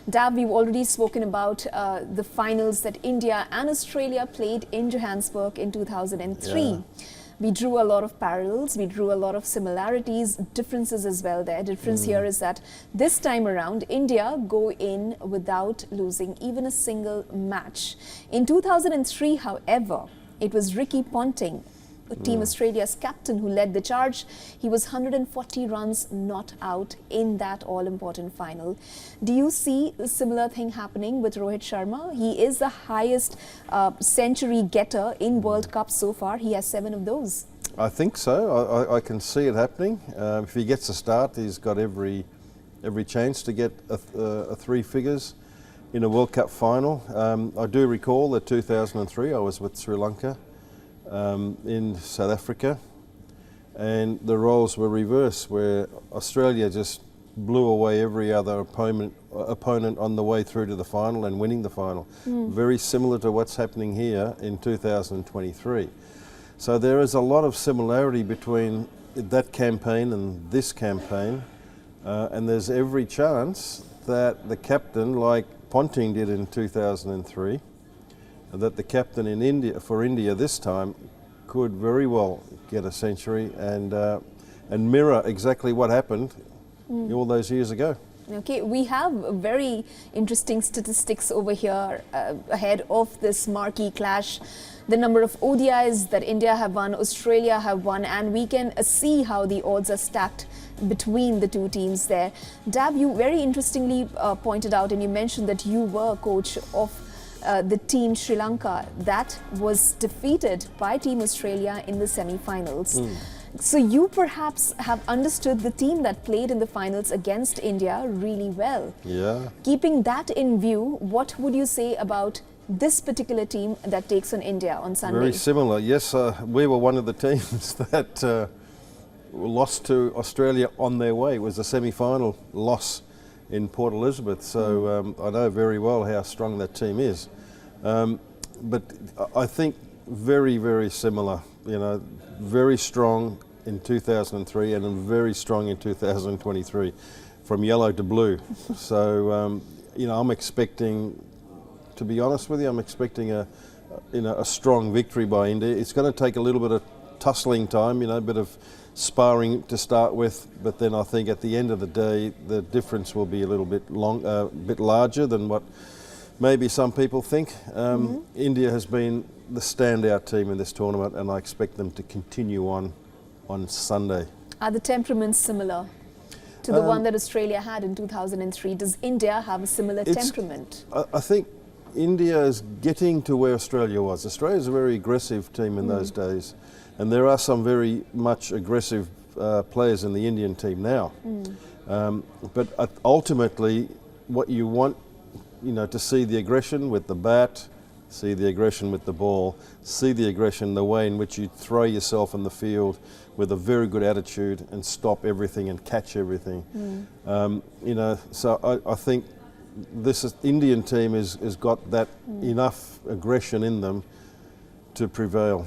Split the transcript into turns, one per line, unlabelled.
Dav, we've already spoken about the finals that India and Australia played in Johannesburg in 2003. Yeah. We drew a lot of parallels, we drew a lot of similarities, differences as well there. Difference here is that this time around, India go in without losing even a single match. In 2003, however, it was Ricky Ponting, Team Australia's captain, who led the charge. He was 140 runs not out in that all-important final. Do you see a similar thing happening with Rohit Sharma? He is the highest century getter in World Cup so far. He has 7 of those.
I think so. I can see it happening. If he gets a start, he's got every chance to get a 3 figures in a World Cup final. I do recall that 2003 I was with Sri Lanka in South Africa, and the roles were reversed, where Australia just blew away every other opponent on the way through to the final and winning the final. Very similar to what's happening here in 2023. So there is a lot of similarity between that campaign and this campaign, and there's every chance that the captain, like Ponting did in 2003, that the captain in India this time could very well get a century and mirror exactly what happened all those years ago.
Okay, we have very interesting statistics over here ahead of this marquee clash. The number of ODIs that India have won, Australia have won, and we can see how the odds are stacked between the two teams there. Dav, you very interestingly pointed out, and you mentioned that you were coach of the team Sri Lanka that was defeated by Team Australia in the semi-finals. So you perhaps have understood the team that played in the finals against India really well.
Yeah.
Keeping that in view, what would you say about this particular team that takes on India on Sunday?
Very similar. Yes, we were one of the teams that lost to Australia on their way. It was a semi-final loss in Port Elizabeth, so I know very well how strong that team is. But I think very, very similar. You know, very strong in 2003 and very strong in 2023, from yellow to blue. So you know, I'm expecting, to be honest with you, I'm expecting a strong victory by India. It's going to take a little bit of tussling time, you know, a bit of sparring to start with, but then I think at the end of the day the difference will be a little bit bit larger than what maybe some people think. India has been the standout team in this tournament, and I expect them to continue on Sunday.
Are the temperaments similar to the one that Australia had in 2003? Does India have a similar temperament?
I think India is getting to where Australia was. Australia is a very aggressive team in those days, and there are some very much aggressive players in the Indian team now. But ultimately, what you want, you know, to see the aggression with the bat, see the aggression with the ball, see the aggression, the way in which you throw yourself in the field with a very good attitude and stop everything and catch everything. You know, so I think this Indian team has got that enough aggression in them to prevail.